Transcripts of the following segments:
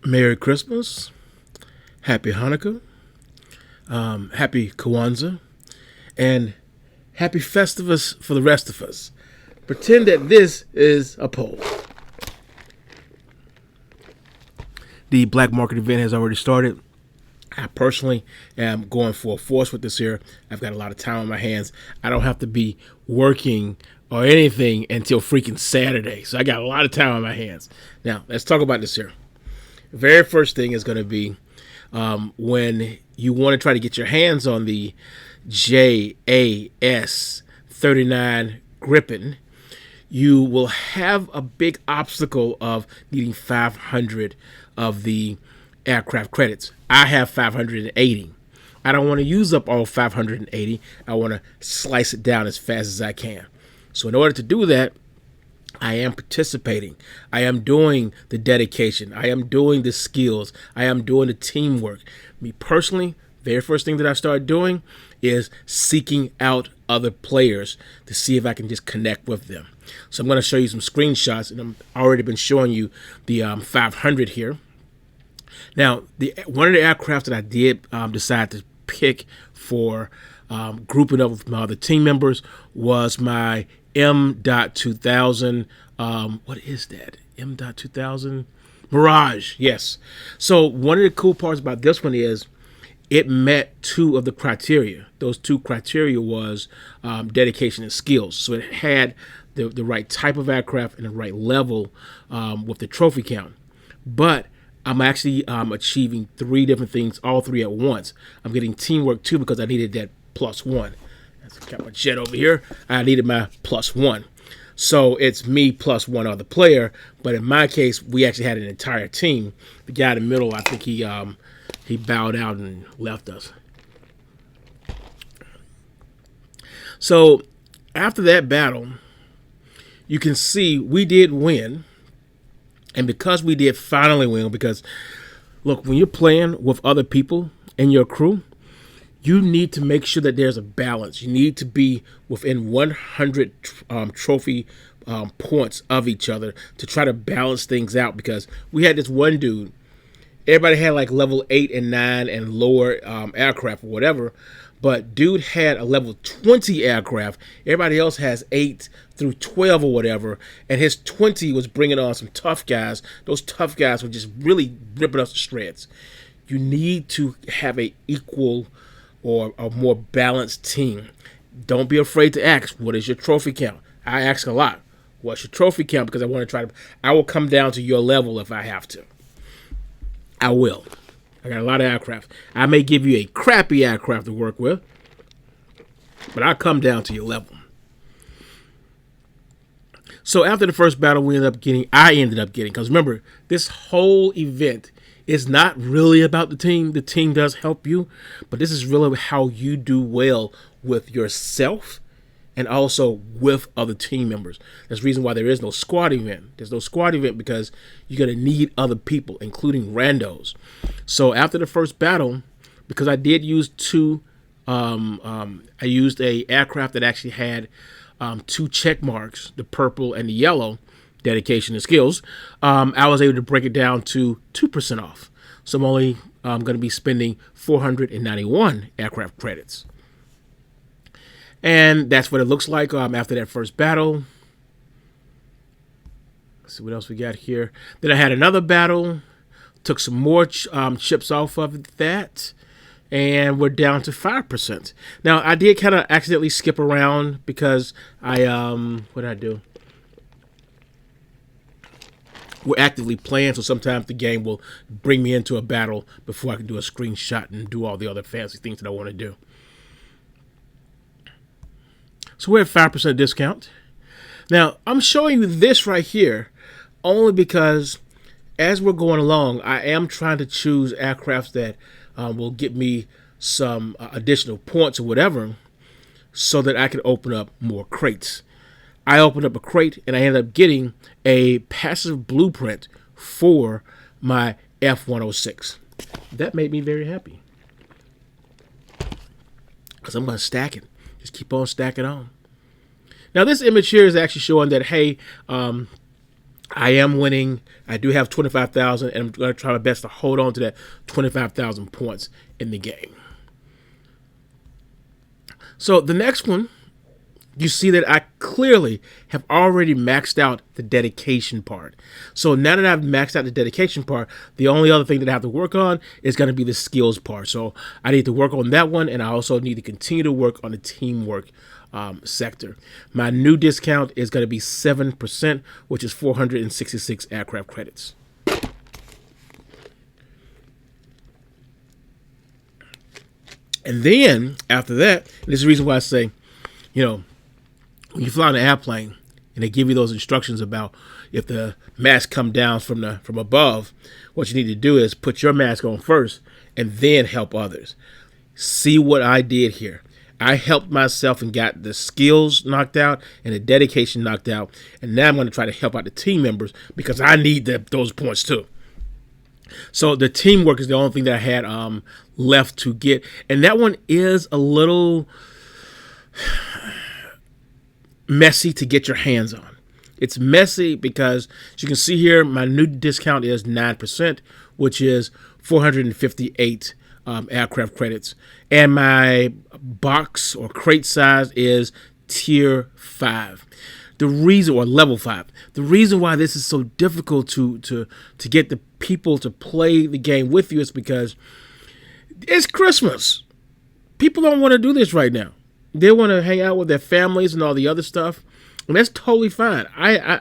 Merry Christmas, Happy Hanukkah, Happy Kwanzaa, and Happy Festivus for the rest of us. Pretend that this is a poll. The black market event has already started. I personally am going full force with this here. I've got a lot of time on my hands. I don't have to be working or anything until freaking Saturday. So I got a lot of time on my hands. Now, let's talk about this here. The very first thing is going to be when you want to try to get your hands on the JAS 39 Gripen, you will have a big obstacle of needing 500 of the aircraft credits. I have 580. I don't want to use up all 580. I want to slice it down as fast as I can. So in order to do that, I am participating. I am doing the dedication. I am doing the skills. I am doing the teamwork. Me personally, very first thing that I started doing is seeking out other players to see if I can just connect with them. So I'm going to show you some screenshots, and I've already been showing you the 500 here. Now, one of the aircraft that I did decide to pick for grouping up with my other team members was my M.2000. What is that? M.2000 Mirage. Yes. So one of the cool parts about this one is it met two of the criteria. Those two criteria was dedication and skills. So it had the right type of aircraft and the right level with the trophy count. But I'm actually achieving three different things, all three at once. I'm getting teamwork too because I needed that +1. I got my jet over here. I needed my +1. So it's me plus one other player. But in my case, we actually had an entire team. The guy in the middle, I think he bowed out and left us. So after that battle, you can see we did win. And because we did finally win, because look, when you're playing with other people in your crew, you need to make sure that there's a balance. You need to be within 100 trophy points of each other to try to balance things out. Because we had this one dude, everybody had like level 8 and 9 and lower aircraft or whatever. But dude had a level 20 aircraft. Everybody else has 8 through 12 or whatever. And his 20 was bringing on some tough guys. Those tough guys were just really ripping us to shreds. You need to have a equal or a more balanced team. Don't be afraid to ask, what is your trophy count? I ask a lot. What's your trophy count? Because I will come down to your level if I have to. I will. I got a lot of aircraft. I may give you a crappy aircraft to work with, but I'll come down to your level. So after the first battle, I ended up getting, because remember, this whole event is not really about the team. The team does help you, but this is really how you do well with yourself and also with other team members. That's the reason why there is no squad event. There's no squad event because you're going to need other people, including randos. So after the first battle, because I did use I used a aircraft that actually had 2 check marks, the purple and the yellow, dedication and skills. I was able to break it down to 2% off. So I'm only going to be spending 491 aircraft credits. And that's what it looks like after that first battle. Let's see what else we got here. Then I had another battle. Took some more chips off of that. And we're down to 5%. Now, I did kind of accidentally skip around because what did I do? We're actively playing, so sometimes the game will bring me into a battle before I can do a screenshot and do all the other fancy things that I want to do. So we're at 5% discount. Now, I'm showing you this right here only because as we're going along, I am trying to choose aircrafts that will get me some additional points or whatever so that I can open up more crates. I opened up a crate and I ended up getting a passive blueprint for my F-106. That made me very happy because I'm going to stack it. Just keep on stacking on. Now, this image here is actually showing that, hey, I am winning. I do have 25,000, and I'm going to try my best to hold on to that 25,000 points in the game. So the next one, you see that I clearly have already maxed out the dedication part. So now that I've maxed out the dedication part, the only other thing that I have to work on is going to be the skills part. So I need to work on that one, and I also need to continue to work on the teamwork sector. My new discount is going to be 7%, which is 466 aircraft credits. And then after that, and this is the reason why I say, when you fly on an airplane and they give you those instructions about if the mask come down from above, what you need to do is put your mask on first and then help others. See what I did here. I helped myself and got the skills knocked out and the dedication knocked out. And now I'm going to try to help out the team members because I need those points too. So the teamwork is the only thing that I had left to get. And that one is a little messy to get your hands on. It's messy because, as you can see here, my new discount is 9%, which is 458 aircraft credits. And my box or crate size is tier 5. The reason, or level 5, the reason why this is so difficult to get the people to play the game with you is because it's Christmas. People don't want to do this right now. They want to hang out with their families and all the other stuff, and that's totally fine. I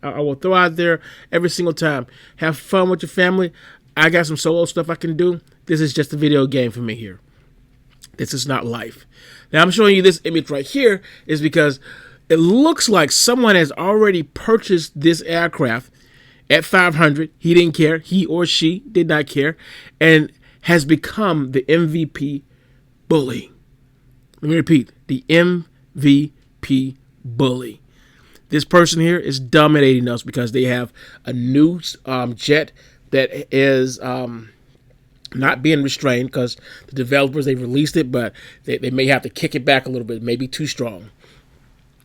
will throw out there every single time. Have fun with your family. I got some solo stuff I can do. This is just a video game for me here. This is not life. Now I'm showing you this image right here is because it looks like someone has already purchased this aircraft at 500. He didn't care. He or she did not care, and has become the MVP bully. Let me repeat, the MVP bully. This person here is dominating us because they have a new jet that is not being restrained because the developers, they've released it, but they may have to kick it back a little bit. It may be too strong.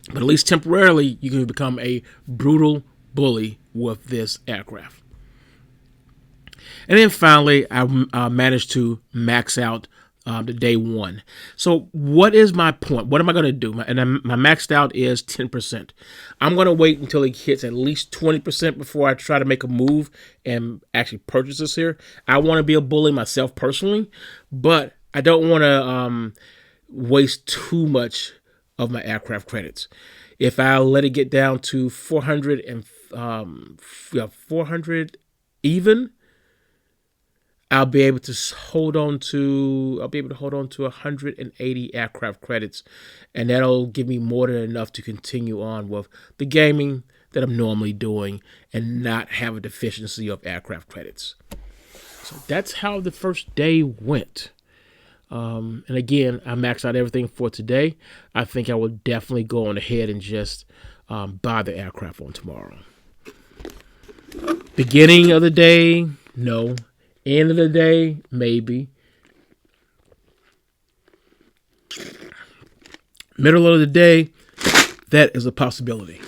But at least temporarily, you can become a brutal bully with this aircraft. And then finally, I managed to max out the day one. So what is my point? What am I going to do? My maxed out is 10%. I'm going to wait until it hits at least 20% before I try to make a move and actually purchase this here. I want to be a bully myself personally, but I don't want to waste too much of my aircraft credits. If I let it get down to 400 and 400 even, I'll be able to hold on to 180 aircraft credits, and that'll give me more than enough to continue on with the gaming that I'm normally doing and not have a deficiency of aircraft credits. So that's how the first day went. And again, I maxed out everything for today. I think I will definitely go on ahead and just buy the aircraft on tomorrow. Beginning of the day, no. End of the day, maybe. Middle of the day, that is a possibility.